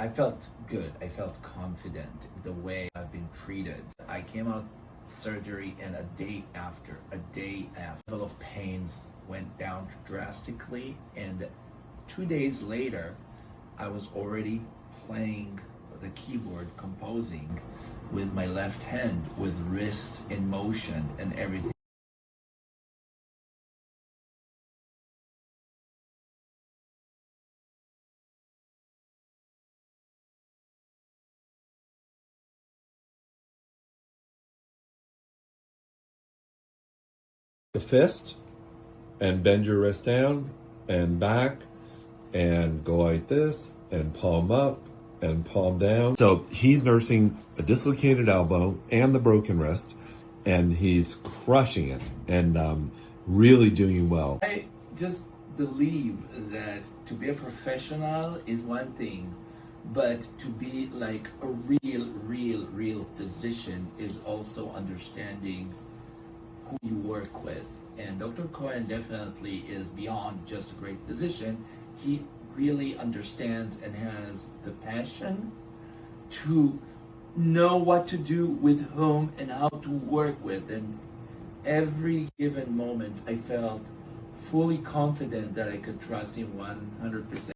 I felt good. I felt confident the way I've been treated. I came out surgery and a day after, level of pains went down drastically, and 2 days later, I was already playing the keyboard, composing with my left hand, with wrist in motion and everything. The fist and bend your wrist down and back and go like this and palm up and palm down. So he's nursing a dislocated elbow and the broken wrist, and he's crushing it and really doing well. I just believe that to be a professional is one thing, but to be like a real physician is also understanding who you work with. And Dr. Cohen definitely is beyond just a great physician. He really understands and has the passion to know what to do with whom and how to work with. And every given moment, I felt fully confident that I could trust him 100%.